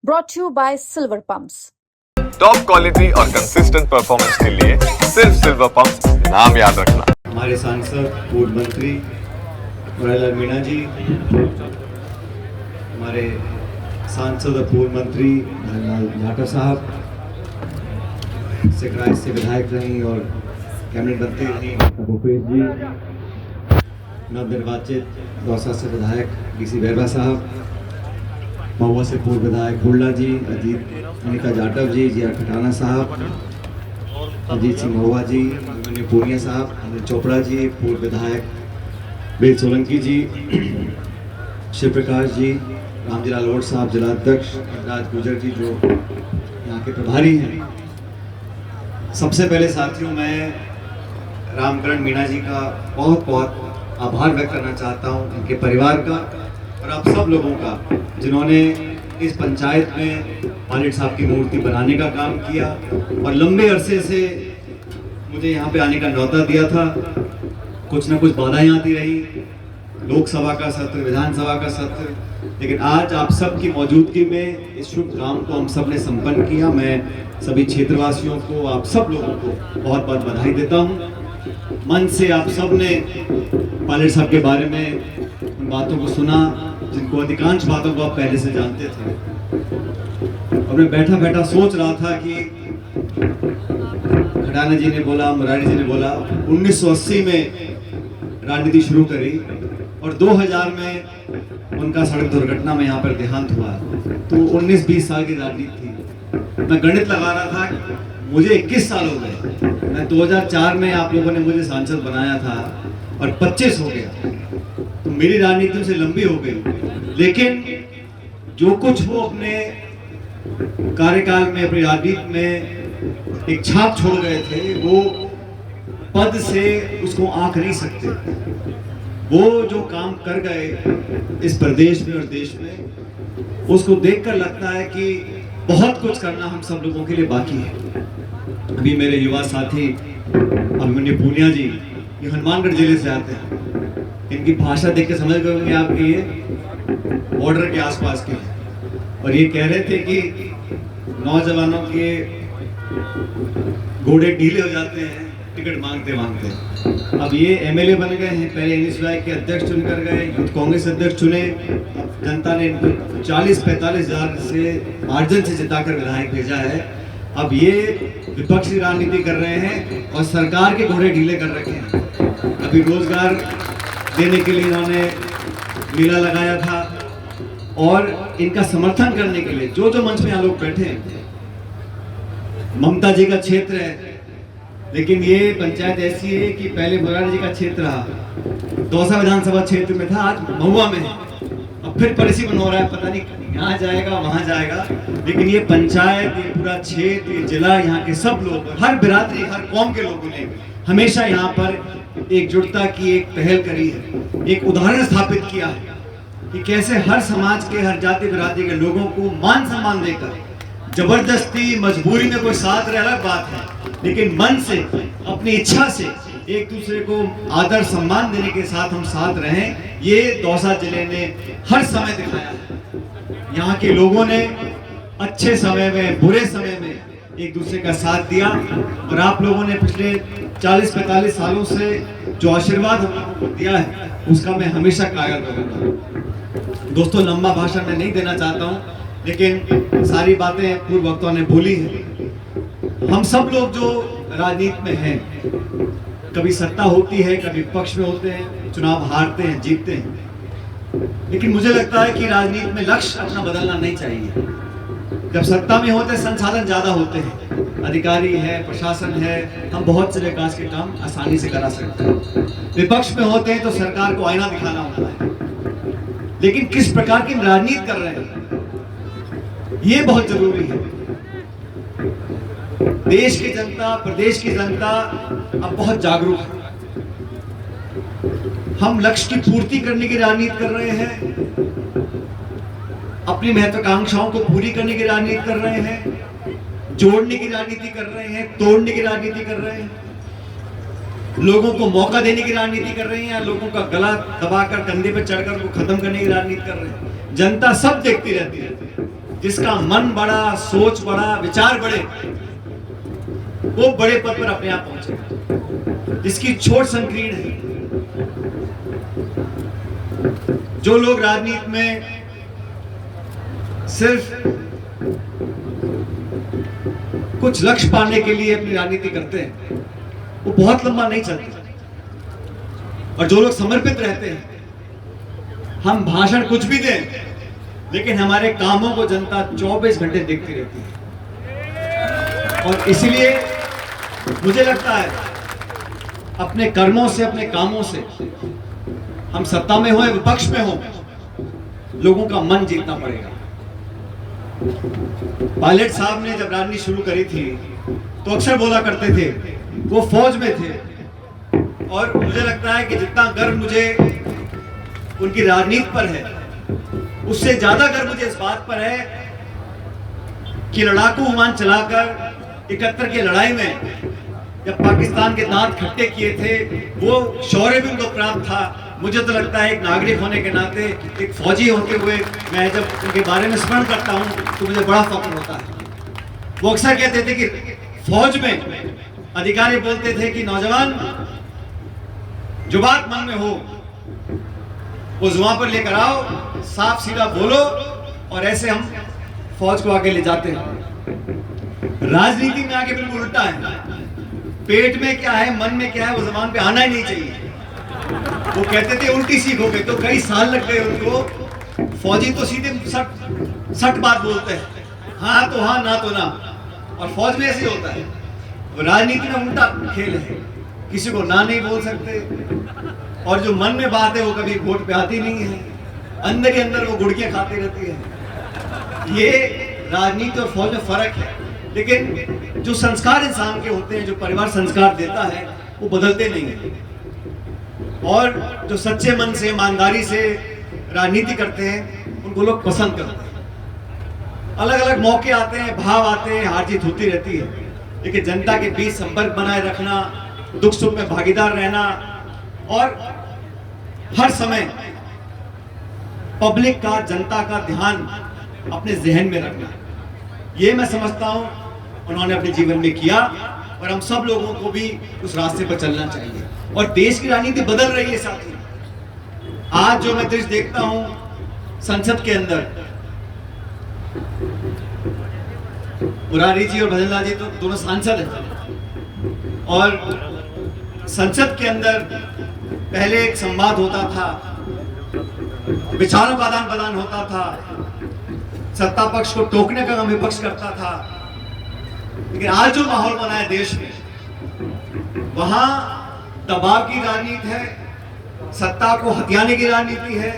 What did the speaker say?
brought to you by Silver Pumps. Top quality और consistent performance के लिए सिर्फ सिल्वर पंप्स नाम याद रखना। हमारे सांसद पूर्व मंत्री मुरारीलाल मीणा जी, हमारे सांसद और पूर्व मंत्री धनलाल जाटव साहब, सिकराय से विधायक रही और कैबिनेट मंत्री रही भूपेश जी, नवनिर्वाचित दौसा से विधायक डीसी बैरवा साहब, महुआ से पूर्व विधायक हुल्ला जी, अनीता जाटव जी, जी आर खटाना साहब, अजीत सिंह महुआ जी, अभिमन्यु पूनिया साहब, अनिल चोपड़ा जी, पूर्व विधायक वेद सोलंकी जी, शिव प्रकाश जी, रामजीलाल ओट साहब जिलाध्यक्ष, राज गुजर जी जो यहाँ के प्रभारी हैं। सबसे पहले साथियों, मैं रामकरण मीणा जी का बहुत बहुत आभार व्यक्त करना चाहता हूँ, उनके परिवार का और आप सब लोगों का, जिन्होंने इस पंचायत में पायलट साहब की मूर्ति बनाने का काम किया और लंबे अरसे से मुझे यहाँ पे आने का न्योता दिया था। कुछ ना कुछ बाधाएं आती रही, लोकसभा का सत्र, विधानसभा का सत्र, लेकिन आज आप सब की मौजूदगी में इस शुभ काम को हम सब ने संपन्न किया। मैं सभी क्षेत्रवासियों को, आप सब लोगों को बहुत बहुत बधाई देता हूँ। मन से आप सब ने पायलट साहब के बारे में उन बातों को सुना जिनको अधिकांश बातों को आप पहले से जानते थे, और मैं बैठा बैठा सोच रहा था कि खटाना जी ने बोला, मुरारी जी ने बोला 1980 में राजनीति शुरू करी और 2000 में उनका सड़क दुर्घटना में यहाँ पर देहांत हुआ, तो 19-20 साल की राजनीति थी। मैं गणित लगा रहा था, मुझे 21 साल हो गए, मैं 2004 में आप लोगों ने मुझे सांसद बनाया था और 25 हो गया, तो मेरी राजनीति से लंबी हो गई। लेकिन जो कुछ वो अपने कार्यकाल में, अपनी राजनीति में एक छाप छोड़ गए थे, वो पद से उसको आंक नहीं सकते। वो जो काम कर गए इस प्रदेश में और देश में, उसको देखकर लगता है कि बहुत कुछ करना हम सब लोगों के लिए बाकी है। अभी मेरे युवा साथी अभिमन्यु पूनिया जी, ये हनुमानगढ़ जिले से आते हैं, इनकी भाषा देख के समझ गए होंगे आप कि ये बॉर्डर के आसपास के हैं, और ये कह रहे थे कि नौजवानों के घोड़े ढीले हो जाते हैं टिकट मांगते मांगते। अब ये एमएलए बन गए हैं, पहले एनएसयूआई के अध्यक्ष चुनकर गए, यूथ कांग्रेस अध्यक्ष चुने, अब जनता ने इनको 40-45 हजार से मार्जिन से जिताकर विधायक भेजा है। अब ये विपक्षी राजनीति कर रहे हैं और सरकार के घोड़े ढीले कर रखे हैं। अभी रोजगार देने के लिए इन्होंने मेला लगाया था, और इनका समर्थन करने के लिए जो जो मंच में यहाँ लोग बैठे हैं, ममता जी का क्षेत्र है, लेकिन ये पंचायत ऐसी है कि पहले मुरारी जी का क्षेत्र रहा, दौसा विधानसभा क्षेत्र में था, आज महुआ में है, अब फिर परिसीमन हो रहा है, पता नहीं यहाँ जाएगा वहां जाएगा, लेकिन ये पंचायत, ये पूरा क्षेत्र, ये जिला, यहाँ के सब लोग, हर बिरादरी, हर कौम के लोगों ने हमेशा यहाँ पर एकजुटता की एक पहल करी है, एक उदाहरण स्थापित किया है कि कैसे हर समाज के, हर जाति बिरादरी के लोगों को मान सम्मान देकर, जबरदस्ती मजबूरी में कोई साथ रहे अलग बात है, लेकिन मन से, अपनी इच्छा से एक दूसरे को आदर सम्मान देने के साथ हम साथ रहें, ये दौसा जिले ने हर समय दिखाया है। यहाँ के लोगों ने अच्छे समय में, बुरे समय में एक दूसरे का साथ दिया, और आप लोगों ने पिछले 40-45 सालों से जो आशीर्वाद हमको दिया है, उसका मैं हमेशा कायल रहूंगा। दोस्तों, लंबा भाषण मैं नहीं देना चाहता हूँ, लेकिन सारी बातें पूर्व वक्ताओं ने बोली हैं। हम सब लोग जो राजनीति में हैं, कभी सत्ता होती है, कभी विपक्ष में होते हैं, चुनाव हारते हैं, जीतते हैं, लेकिन मुझे लगता है कि राजनीति में लक्ष्य अपना बदलना नहीं चाहिए। जब सत्ता में होते हैं, संसाधन ज्यादा होते हैं, अधिकारी है, प्रशासन है, हम बहुत से विकास के काम आसानी से करा सकते हैं। विपक्ष में होते हैं तो सरकार को आईना दिखाना होता है, लेकिन किस प्रकार की राजनीति कर रहे हैं, ये बहुत जरूरी है। देश की जनता, प्रदेश की जनता अब बहुत जागरूक है। हम लक्ष्य की पूर्ति करने की राजनीति कर रहे हैं, अपनी महत्वाकांक्षाओं को पूरी करने की राजनीति कर रहे हैं, जोड़ने की राजनीति कर रहे हैं, तोड़ने की राजनीति कर रहे हैं, लोगों को मौका देने की राजनीति कर रहे हैं, या लोगों का गला दबाकर, कंधे पर चढ़कर को खत्म करने की राजनीति कर रहे हैं। जनता सब देखती रहती है। जिसका मन बड़ा, सोच बड़ा, विचार बड़े, वो बड़े पद पर अपने आप पहुंचे। जिसकी छोट संकीर्ण है, जो लोग राजनीति में सिर्फ कुछ लक्ष्य पाने के लिए अपनी राजनीति करते हैं, वो बहुत लंबा नहीं चलते। और जो लोग समर्पित रहते हैं, हम भाषण कुछ भी दें, लेकिन हमारे कामों को जनता 24 घंटे देखती रहती है। और इसलिए मुझे लगता है अपने कर्मों से, अपने कामों से, हम सत्ता में हो या विपक्ष में हो, लोगों का मन जीतना पड़ेगा। पायलट साहब ने जब राजनीति शुरू करी थी तो अक्सर बोला करते थे, वो फौज में थे, और मुझे लगता है कि जितना गर्व मुझे उनकी राजनीति पर है, उससे ज्यादा गर्व मुझे इस बात पर है कि लड़ाकू विमान चलाकर 71 की लड़ाई में जब पाकिस्तान के दांत खट्टे किए थे, वो शौर्य भी उनको प्राप्त था। मुझे तो लगता है एक नागरिक होने के नाते, एक फौजी होते हुए, मैं जब उनके बारे में स्मरण करता हूं तो मुझे बड़ा फख्र होता है। वो अक्सर कहते थे कि फौज में अधिकारी बोलते थे कि नौजवान, जो बात मन में हो वो जुबान पर लेकर आओ, साफ सीधा बोलो, और ऐसे हम फौज को आगे ले जाते हैं। राजनीति में आगे बिल्कुल उल्टा है। पेट में क्या है, मन में क्या है, वो जुबान पे आना ही नहीं चाहिए। वो कहते थे उल्टी सीखोगे, तो कई साल लग गए उनको। फौजी तो सीधे सट बात बोलते हैं, हाँ तो हाँ, ना तो ना, और फौज में ऐसे होता है। राजनीति में उल्टा खेल है, किसी को ना नहीं बोल सकते, और जो मन में बात है वो कभी वोट पे आती नहीं है, अंदर ही अंदर वो गुड़कियां खाती रहती है। ये राजनीति और फौज में फर्क है। लेकिन जो संस्कार इंसान के होते हैं, जो परिवार संस्कार देता है, वो बदलते नहीं है। और जो सच्चे मन से, ईमानदारी से राजनीति करते हैं, उनको लोग पसंद करते हैं। अलग अलग मौके आते हैं, भाव आते हैं, हार जीत होती रहती है, लेकिन जनता के बीच संपर्क बनाए रखना, दुख सुख में भागीदार रहना, और हर समय पब्लिक का, जनता का ध्यान अपने जहन में रखना, ये मैं समझता हूं उन्होंने अपने जीवन में किया, और हम सब लोगों को भी उस रास्ते पर चलना चाहिए। और देश की राजनीति बदल रही है साथी। आज जो मैं दृश्य देखता हूं संसद के अंदर, मुरारी जी और भजनलाल जी तो दोनों सांसद हैं, और संसद के अंदर पहले एक संवाद होता था, विचारों का आदान प्रदान होता था, सत्ता पक्ष को टोकने का काम विपक्ष करता था। लेकिन आज जो माहौल बना है देश में, वहां दबाव की राजनीति है, सत्ता को हथियाने की राजनीति है,